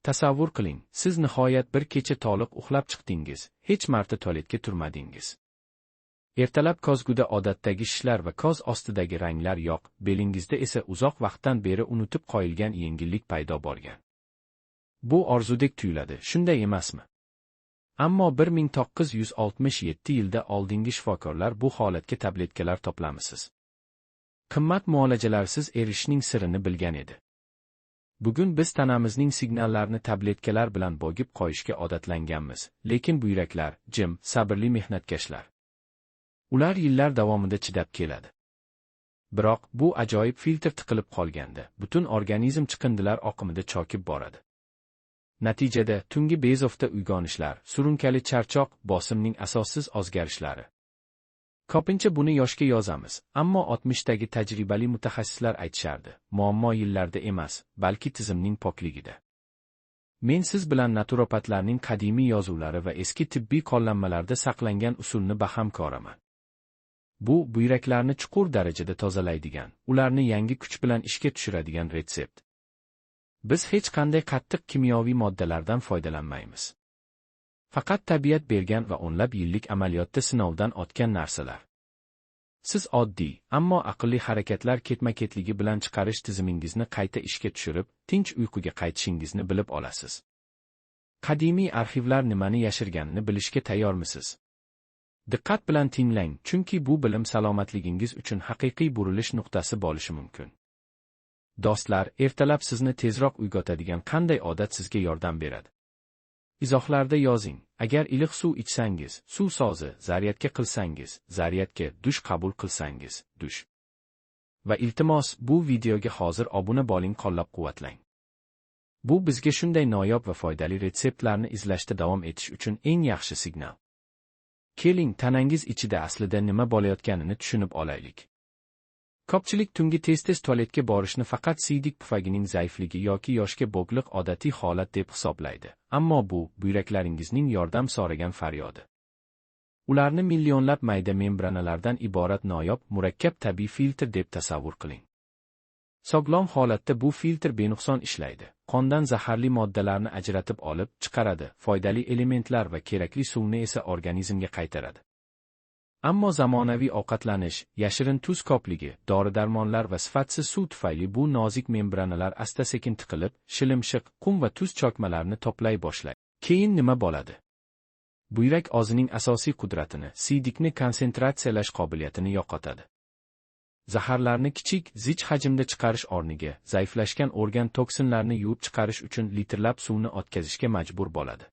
Tasavvur qiling, siz nihoyat bir kecha to'liq uxlab chiqdingiz, hech marta tualetga turmadingiz. Ertalab kozguda odatdagi shishlar va koz ostidagi ranglar yo'q, belingizda esa uzoq vaqtdan beri unutib qo'yilgan yengillik paydo bo'lgan. Bu orzudek tuyuladi, shunday emasmi? Ammo 1967 yilda oldingi shifokorlar bu holatga tabletkalar toplamisiz. Qimmat muolajalarsiz erishishning sirini bilgan edi. Bugun biz tanamizning signallarni tabletkalar bilan bo'g'ib qo'yishga odatlanganmiz, lekin buyraklar, jim, sabrli mehnatkashlar. Ular yillar davomida chidab keladi. Biroq bu ajoyib filtr tiqilib qolganda, butun organizm chiqindilar oqimida chokib boradi. Natijada tungi bezovta uyg'onishlar, surunkali charchoq, bosimning asossiz o'zgarishlari. Ko'pincha buni yoshga yozamiz, ammo 60dagi tajribali mutaxassislar aytishardi, muammo yillarda emas, balki tizimning pokligida. Men siz bilan naturopatlarning qadimiy yozuvlari va eski tibbiy qo'llanmalarda saqlangan usulni baham ko'raman. Bu buyraklarni chuqur darajada tozalaydigan, ularni yangi kuch bilan ishga tushiradigan retsept. Biz hech qanday qattiq kimyoviy moddalardan foydalanmaymiz. Faqat tabiat bergan va o'nlab yillik amaliyotda sinovdan o'tgan narsalar. Siz oddiy, ammo aqlli harakatlar ketma-ketligi bilan chiqarish tizimingizni qayta ishga tushirib, tinch uyquga qaytishingizni bilib olasiz. Qadimiy arxivlar nimani yashirganini bilishga tayyormisiz? Diqqat bilan tinglang, chunki bu bilim salomatligingiz uchun haqiqiy burilish nuqtasi bo'lishi mumkin. Do'stlar, ertalab sizni tezroq uyg'otadigan qanday odat sizga yordam beradi? Izohlarda yozing. Agar iliq suv ichsangiz, suv sozi, zaryadka qilsangiz, zaryadka, dush qabul qilsangiz, dush. Va iltimos, bu videoga hozir obuna bo'ling, qo'llab-quvvatlang. Bu bizga shunday noyob va foydali retseptlarni izlashda davom etish uchun eng yaxshi signal. Keling, tanangiz ichida aslida nima bo'layotganini tushunib olaylik. Ko'pchilik tungi tez-tez tualetga borishni faqat siydik pufagining zaifligi yoki yoshga bog'liq odatiy holat deb hisoblaydi. Ammo bu buyraklaringizning yordam so'ragan faryodi. Ularni millionlab mayda membranalardan iborat noyob, murakkab tabiiy filtr deb tasavvur qiling. Sog'lom holatda bu filtr benuqson ishlaydi. Qondan zaharli moddalarni ajratib olib chiqaradi, foydali elementlar va kerakli suvni esa organizmga qaytaradi. Ammo zamonaviy ovqatlanish, yashirin tuz ko'pligi, dori-darmonlar va sifatsiz suv tufayli bu nozik membranalar asta-sekin tiqilib, shilimshiq, qum va tuz cho'kmalarini to'play boshlaydi. Keyin nima bo'ladi? Buyrak o'zining asosiy qudratini, siydikni konsentratsiyalash qobiliyatini yo'qotadi. Zaharlarni kichik, zich hajmda chiqarish o'rniga, zaiflashgan organ toksinlarni yuvib chiqarish uchun litrlab suvni o'tkazishga majbur bo'ladi.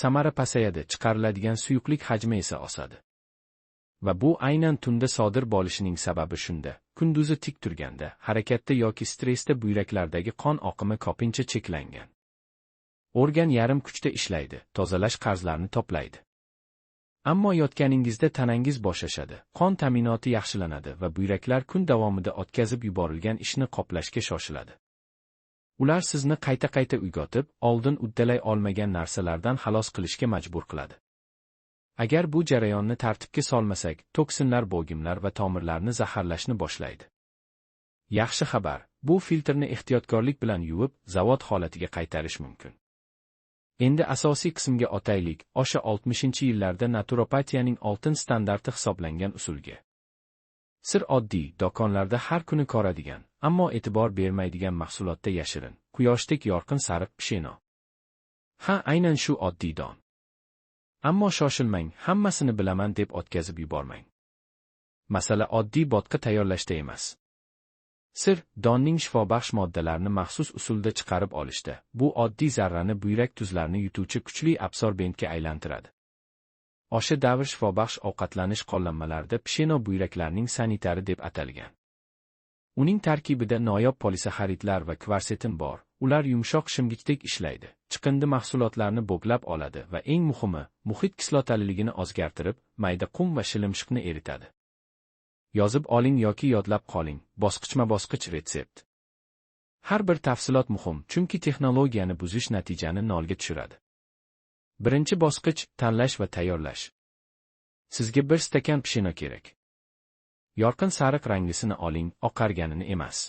Samara pasayadi, chiqariladigan suyuqlik hajmi esa o'sadi. Va bu aynan tunda sodir bo'lishining sababi shunda. Kunduzi tik turganda, harakatda yoki stressda buyraklardagi qon oqimi ko'pincha cheklangan. Organ yarim kuchda ishlaydi, tozalash qarzlarni to'playdi. Ammo yotganingizda tanangiz bo'shashadi, qon ta'minoti yaxshilanadi va buyraklar kun davomida o'tkazib yuborilgan ishni qoplashga shoshiladi. Ular sizni qayta-qayta uyg'otib, oldin uddalay olmagan narsalardan xalos qilishga majbur qiladi. Agar bu jarayonni tartibga solmasak, toksinlar bo'g'imlar va tomirlarni zaharlashni boshlaydi. Yaxshi xabar, bu filtrni ehtiyotkorlik bilan yuvib, zavod holatiga qaytarish mumkin. Endi asosiy qismga o'taylik, o'sha 60-yillarda naturopatiyaning oltin standarti hisoblangan usulga. Sir oddiy, do'konlarda har kuni ko'radigan, ammo e'tibor bermaydigan mahsulotda yashirin, quyoshdek yorqin sariq pisheno. Ha, aynan shu oddiy don. Ammo shoshilmang, hammasini bilaman deb o'tkazib yubormang. Masala oddiy bo'tqa tayyorlashda emas. Sir, donning shifobaxsh moddalarini maxsus usulda chiqarib olishda. Bu oddiy zarrani buyrak tuzlarini yutuvchi kuchli absorbentga aylantiradi. O'sha davr shifobaxsh ovqatlanish qo'llanmalarida pisheno buyraklarning sanitari deb atalgan. Uning tarkibida noyob polisaxaridlar va kvarsetin bor. Ular yumshoq shimgichdek ishlaydi, chiqindi mahsulotlarni bo'glab oladi va eng muhimi, muhit kislotaliligini o'zgartirib, mayda qum va shilimshiqni eritadi. Yozib oling yoki yodlab qoling, bosqichma-bosqich retsept. Har bir tafsilot muhim, chunki texnologiyani buzish natijani nolga tushiradi. Birinchi bosqich tanlash va tayyorlash. Sizga bir stakan pisheno kerak. Yorqin sariq ranglisini oling, oqarganini emas.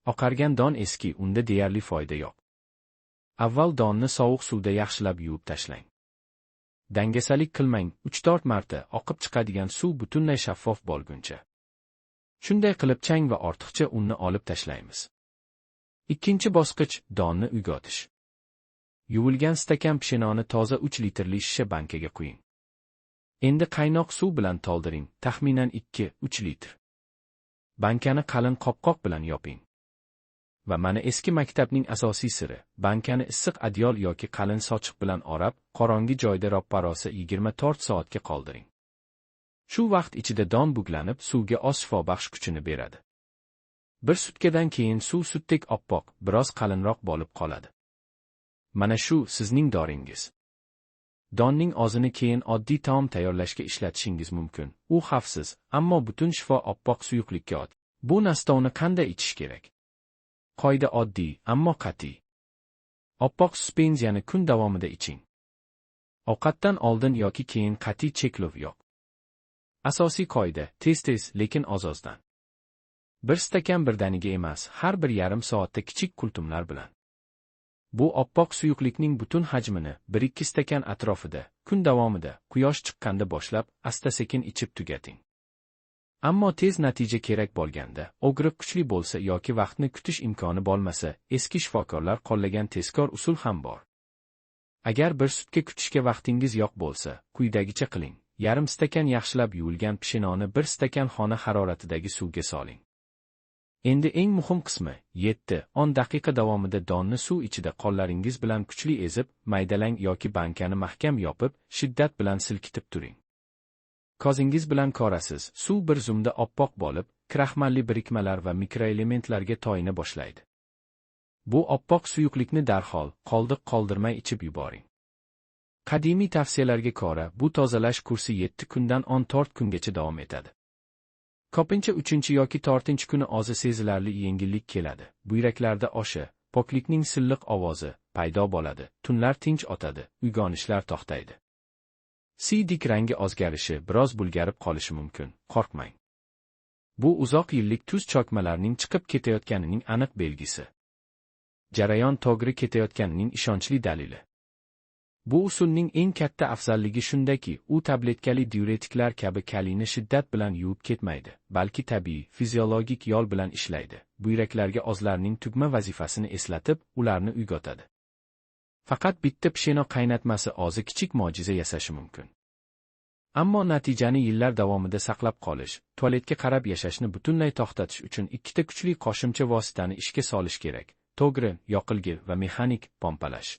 Oqargan don eski, unda deyarli foyda yo'q. Avval donni sovuq suvda yaxshilab yuvib tashlang. Dangasalik qilmang, 3-4 marta oqib chiqadigan suv butunlay shaffof bo'lguncha. Shunday qilib chang va ortiqcha unni olib tashlaymiz. Ikkinchi bosqich donni uygotish. Yuvilgan stakan pshenoni toza 3 litrli shisha bankaga quying. Endi qaynoq suv bilan to'ldiring, taxminan 2-3 litr. Bankani qalin qopqoq bilan yoping. Va mana eski maktabning asosiy siri, bankani issiq adyol yoki qalin sochiq bilan o'rab, qorong'i joyda roppa-rosa 24 soatga qoldiring. Shu vaqt ichida don buglanib, suvga oz shifobaxsh kuchini beradi. Bir sutkadan keyin suv sutdek oppoq, biroz qalinroq bo'lib qoladi. Mana shu sizning doringiz. Donning ozini keyin oddiy taom tayyorlashga ishlatishingiz mumkin. U xavfsiz, ammo butun shifo oppoq suyuqlikka o't. Bu nastovni qanday ichish kerak? Qoida oddiy, ammo qat'iy. Oppoq suspenziyani kun davomida iching. Ovqatdan oldin yoki keyin qat'iy cheklov yo'q. Asosiy qoida, tez-tez, lekin oz-ozdan. Bir stakan birdaniga emas, har bir yarim soatda kichik qultumlar bilan. Bu oppoq suyuqlikning butun hajmini 1-2 stakan atrofida, kun davomida, quyosh chiqqanda boshlab, asta-sekin ichib tugating. Ammo tez natija kerak bo'lganda, og'riq kuchli bo'lsa yoki vaqtni kutish imkoni bo'lmasa, eski shifokorlar qo'llagan tezkor usul ham bor. Agar bir sutka kutishga vaqtingiz yo'q bo'lsa, quyidagicha qiling. Yarim stakan yaxshilab yuvilgan pshenoni 1 stakan xona haroratidagi suvga soling. Endi eng muhim qismi, 7-10 daqiqa davomida donni suv ichida qo'llaringiz bilan kuchli ezib, maydalang yoki bankani mahkam yopib, shiddat bilan silkitib turing. Kozingiz bilan ko'rasiz, suv bir zumda oppoq bo'lib, kraxmalli birikmalar va mikroelementlarga toyina boshlaydi. Bu oppoq suyuqlikni darhol, qoldiq qoldirmay ichib yuboring. Qadimiy tavsiyalarga ko'ra, bu tozalash kursi 7 kundan 14 kungacha davom etadi. Ko'pincha 3 yoki 4 kuni ozi sezilarli yengillik keladi. Buyraklarda o'sha poklikning silliq ovozi paydo bo'ladi. Tunlar tinch o'tadi, uyg'onishlar to'xtaydi. Siydik rangi o'zgarishi biroz bulgarib qolishi mumkin. Qo'rqmang. Bu uzoq yillik tuz cho'kmalarning chiqib ketayotganining aniq belgisi. Jarayon to'g'ri ketayotganining ishonchli dalili. Bu usulning eng katta afzalligi shundaki, u tabletkali diuretiklar kabi kaliyni shiddat bilan yuvib ketmaydi, balki tabiiy, fiziologik yo'l bilan ishlaydi. Buyraklarga o'zlarining tugma vazifasini eslatib, ularni uyg'otadi. Faqat bitta psheno qaynatmasi o'zi kichik mo'jiza yasashi mumkin. Ammo natijani yillar davomida saqlab qolish, tualetga qarab yashashni butunlay to'xtatish uchun ikkita kuchli qo'shimcha vositani ishga solish kerak. To'g'ri, yoqilg'i va mexanik pompalash.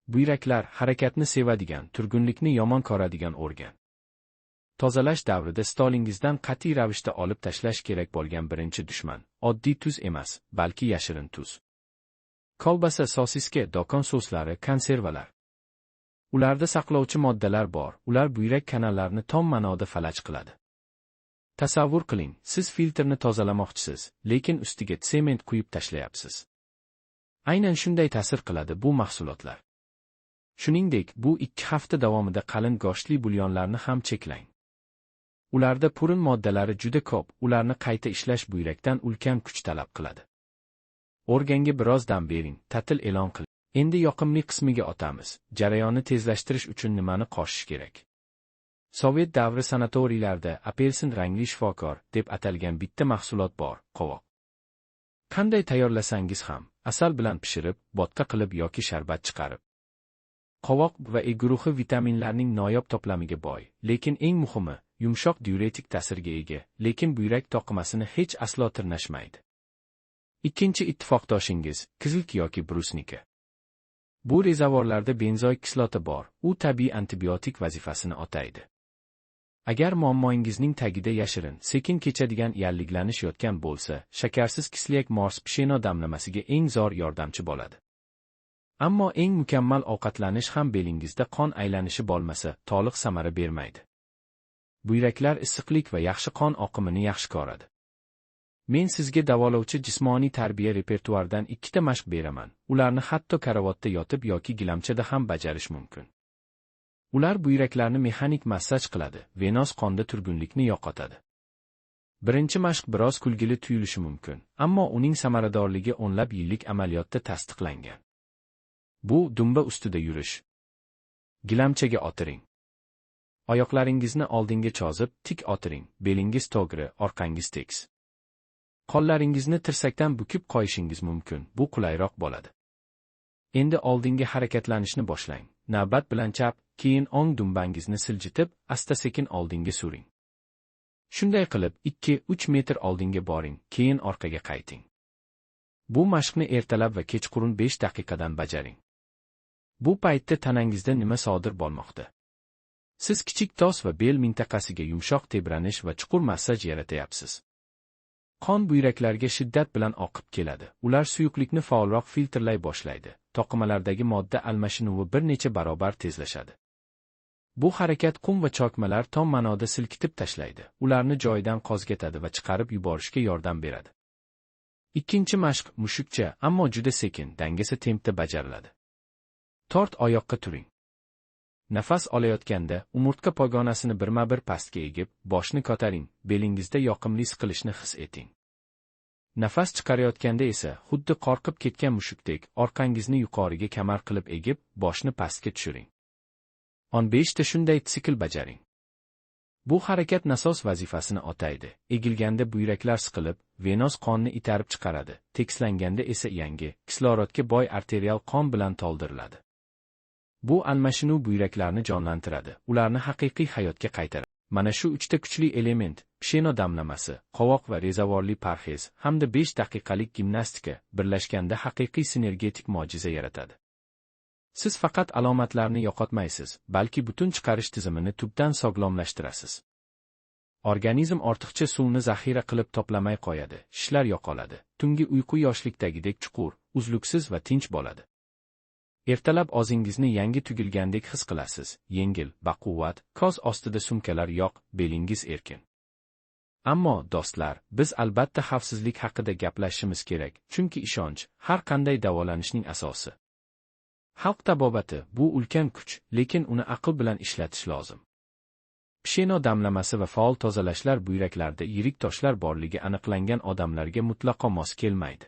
Buyraklar harakatni sevadigan, turgunlikni yomon ko'radigan organ. Tozalash davrida stolingizdan qat'iy ravishda olib tashlash kerak bo'lgan birinchi dushman, oddiy tuz emas, balki yashirin tuz. Kolbasa, sosiska, do'kon soslari, konservalar. Ularda saqlovchi moddalar bor, ular buyrak kanallarini tom ma'noda falaj qiladi. Tasavvur qiling, siz filtrni tozalamoqchisiz, lekin ustiga sement quyib tashlayapsiz. Aynan shunday ta'sir qiladi bu mahsulotlar. Shuningdek, bu 2 hafta davomida qalin go'shtli bulyonlarni ham cheklang. Ularda purin moddalari juda ko'p, ularni qayta ishlash buyrakdan ulkan kuch talab qiladi. Organga biroz dam bering, ta'til e'lon qiling. Endi yoqimli qismiga o'tamiz. Jarayonni tezlashtirish uchun nimani qo'shish kerak? Sovet davri sanatoriylarda apelsin rangli shifokor deb atalgan bitta mahsulot bor, qovoq. Qanday tayyorlasangiz ham, asal bilan pishirib, bo'tqa qilib yoki sharbat chiqarib. Qovoq va E guruhi vitaminlarning noyob to'plamiga boy, lekin eng muhimi, yumshoq diuretik ta'sirga ega, lekin buyrak to'qimasini hech aslo tirnashmaydi. Ikkinchi ittifoqdoshingiz, kizilk yoki brusnika. Bu rezavorlarda benzoik kislota bor, u tabiiy antibiotik vazifasini o'taydi. Agar muammoingizning tagida yashirin, sekin kechadigan yalliglanish yotgan bo'lsa, shakarsiz kislyak mors psheno damlamasiga eng zo'r yordamchi bo'ladi. Ammo eng mukammal ovqatlanish ham belingizda qon aylanishi bo'lmasa, to'liq samara bermaydi. Buyraklar issiqlik va yaxshi qon oqimini yaxshi ko'radi. Men sizga davolovchi jismoniy tarbiya repertuaridan 2 ta mashq beraman. Ularni hatto karavotda yotib yoki gilamchada ham bajarish mumkin. Ular buyraklarni mexanik massaj qiladi, venoz qonda turgunlikni yo'qotadi. Birinchi mashq biroz kulgili tuyulishi mumkin, ammo uning samaradorligi o'nlab yillik amaliyotda tasdiqlangan. Bu dumba ustida yurish. Gilamchaga o'tiring. Oyoqlaringizni oldinga cho'zib, tik o'tiring, belingiz to'g'ri, orqangiz tekis. Qo'llaringizni tirsakdan bukib qo'yishingiz mumkin, bu qulayroq bo'ladi. Endi oldinga harakatlanishni boshlang. Navbat bilan chap, keyin o'ng dumbangizni siljitib, asta-sekin oldinga suring. Shunday qilib, 2-3 metr oldinga boring, keyin orqaga qayting. Bu mashqni ertalab va kechqurun 5 daqiqadan bajaring. Bu paytda tanangizda nima sodir bo'lmoqda? Siz kichik tos va bel mintaqasiga yumshoq tebranish va chuqur massaj yaratyapsiz. Qon buyraklarga shiddat bilan oqib keladi. Ular suyuqlikni faolroq filtrlay boshlaydi. To'qimalardagi modda almashinuvi bir necha barobar tezlashadi. Bu harakat qum va chokmalar tom ma'noda silkitib tashlaydi. Ularni joyidan qo'zg'atadi va chiqarib yuborishga yordam beradi. Ikkinchi mashq mushukcha, ammo juda sekin, dangasa tempda bajariladi. Tort oyoqqa turing. Nafas olayotganda umurtqa pogonasini birma-bir pastga egib, boshni ko'taring, belingizda yoqimli siqilishni his eting. Nafas chiqarayotganda esa xuddi qo'rqib ketgan mushukdek orqangizni yuqoriga kamar qilib egib, boshni pastga tushiring. 15 ta shunday tsikl bajaring. Bu harakat nasos vazifasini o'taydi. Egilganda buyraklar siqilib, venoz qonni itarib chiqaradi. Tekislanganda esa yangi, kislorodga boy arterial qon bilan to'ldiriladi. Bu almashinuv buyraklarni jonlantiradi, ularni haqiqiy hayotga qaytaradi. Mana shu 3 ta kuchli element, psheno damlamasi, qovoq va rezavorli parhez hamda 5 daqiqalik gimnastika birlashganda haqiqiy sinergetik mo'jiza yaratadi. Siz faqat alomatlarni yo'qotmaysiz, balki butun chiqarish tizimini tubdan sog'lomlashtirasiz. Organizm ortiqcha suvni zaxira qilib toplamay qo'yadi, shishlar yo'qoladi, tungi uyqu yoshlikdagidek chuqur, uzluksiz va tinch bo'ladi. Ertalab o'zingizni yangi tugilgandek his qilasiz, yengil, baquvvat, ko'z ostida sumkalar yo'q, belingiz erkin. Ammo, do'stlar, biz albatta xavfsizlik haqida gaplashishimiz kerak, chunki ishonch har qanday davolanishning asosi. Xalq tabobati bu ulkan kuch, lekin uni aql bilan ishlatish lozim. Psheno damlamasi va faol tozalashlar buyraklarda yirik toshlar borligi aniqlangan odamlarga mutlaqo mos kelmaydi.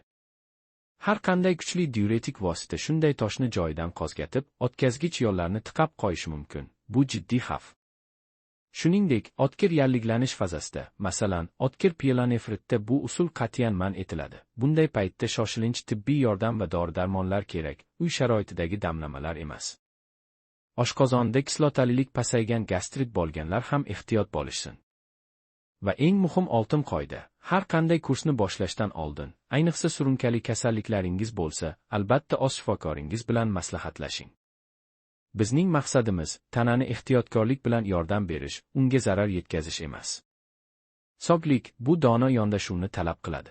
Har qanday kuchli diuretik vosita shunday toshni joyidan qo'zg'atib, o'tkazgich yo'llarni tiqab qo'yishi mumkin. Bu jiddiy xavf. Shuningdek, o'tkir yalliglanish fazasida, masalan, o'tkir pielonefritda bu usul qat'iyan man etiladi. Bunday paytda shoshilinch tibbiy yordam va dori-darmonlar kerak, uy sharoitidagi damlamalar emas. Oshqozonda kislotalilik pasaygan gastrit bo'lganlar ham ehtiyot bo'lishsin. Va eng muhim oltin qoida, har qanday kursni boshlashdan oldin, ayniqsa surunkali kasalliklaringiz bo'lsa, albatta o'z shifokoringiz bilan maslahatlashing. Bizning maqsadimiz tanani ehtiyotkorlik bilan yordam berish, unga zarar yetkazish emas. Sog'lik bu dono yondashuvni talab qiladi.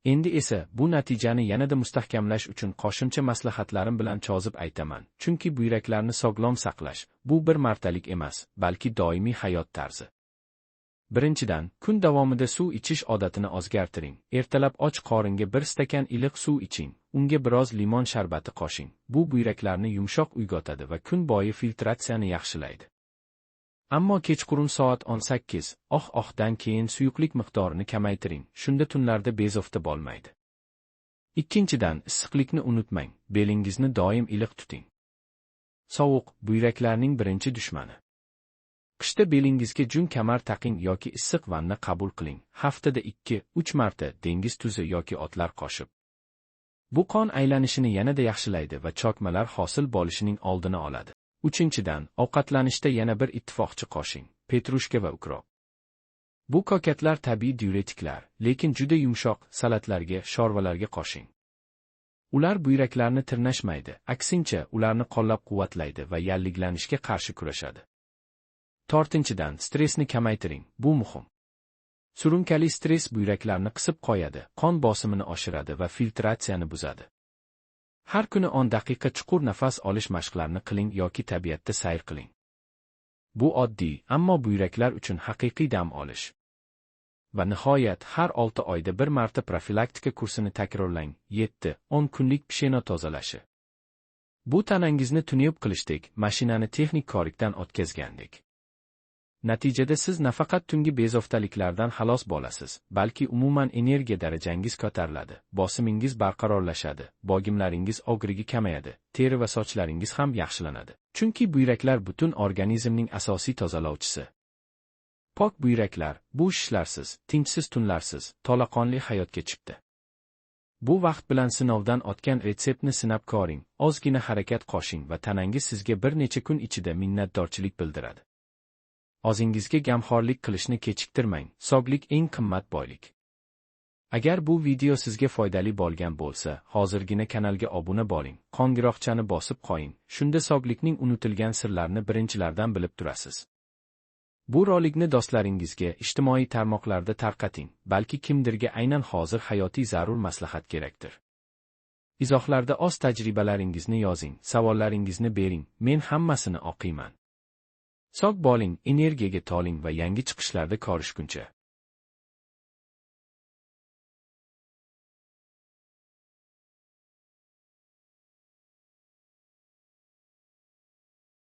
Endi esa bu natijani yanada mustahkamlash uchun qo'shimcha maslahatlarim bilan cho'zib aytaman, chunki buyraklarni sog'lom saqlash bu bir martalik emas, balki doimiy hayot tarzi. Birinchidan, kun davomida suv ichish odatini o'zgartiring. Ertalab och qoringa bir stakan iliq suv iching, unga biroz limon sharbati qo'shing. Bu buyraklarni yumshoq uyg'otadi va kun bo'yi filtratsiyani yaxshilaydi. Ammo kechqurun soat 18 dan keyin suyuqlik miqdorini kamaytiring, shunda tunlarda bezovta bo'lmaydi. Ikkinchidan, issiqlikni unutmang, belingizni doim iliq tuting. Sovuq buyraklarning birinchi dushmani. Qishda belingizga jun kamar taqing yoki issiq vanna qabul qiling. Haftada 2-3 marta dengiz tuzi yoki o'tlar qo'shib. Bu qon aylanishini yanada yaxshilaydi va chokmalar hosil bo'lishining oldini oladi. Uchinchidan, ovqatlanishda yana bir ittifoqchi qo'shing, petrushka va ukrop. Bu kokatlar tabiiy diuretiklar, lekin juda yumshoq, salatlarga, sho'rvalarga qo'shing. Ular buyraklarni tirnashmaydi, aksincha, ularni qo'llab-quvvatlaydi va yalliglanishga qarshi kurashadi. To'rtinchidan, stressni kamaytiring, bu muhim. Surunkali stress buyraklarni qisib qo'yadi, qon bosimini oshiradi va filtratsiyani buzadi. Har kuni 10 daqiqa chuqur nafas olish mashqlarini qiling yoki tabiatda sayr qiling. Bu oddiy, ammo buyraklar uchun haqiqiy dam olish. Va nihoyat, har 6 oyda bir marta profilaktika kursini takrorlang. 7-10 kunlik psheno tozalashi. Bu tanangizni tunib qilishdek, mashinani texnik ko'rikdan o'tkazgandek. Natijada siz nafaqat tungi bezovtaliklardan xalos bo'lasiz, balki umuman energiya darajangiz ko'tariladi, bosimingiz barqarorlashadi, bogimlaringiz og'rigi kamayadi, teri va sochlaringiz ham yaxshilanadi. Chunki buyraklar butun organizmning asosiy tozalovchisi. Pok buyraklar, bo'sh ishlarsiz, tinchsiz tunlarsiz, to'laqonli hayotga chiqdi. Bu vaqt bilan sinovdan o'tgan retseptni sinab ko'ring, ozgina harakat qo'shing va tanangiz sizga bir necha kun ichida minnatdorchilik bildiradi. O'zingizga gamxo'rlik qilishni kechiktirmang, sog'lik eng qimmat boylik. Agar bu video sizga foydali bo'lgan bo'lsa, hozirgina kanalga obuna bo'ling, qo'ng'iroqchani bosib qo'ying, shunda sog'likning unutilgan sirlarini birinchilardan bilib turasiz. Bu rolikni do'stlaringizga ijtimoiy tarmoqlarda tarqating, balki kimdirga aynan hozir hayotiy zarur maslahat kerakdir. Izohlarda o'z tajribalaringizni yozing, savollaringizni bering, men hammasini o'qiyman. Sog' bo'ling, energiyaga to'ling va yangi chiqishlarda ko'rishguncha.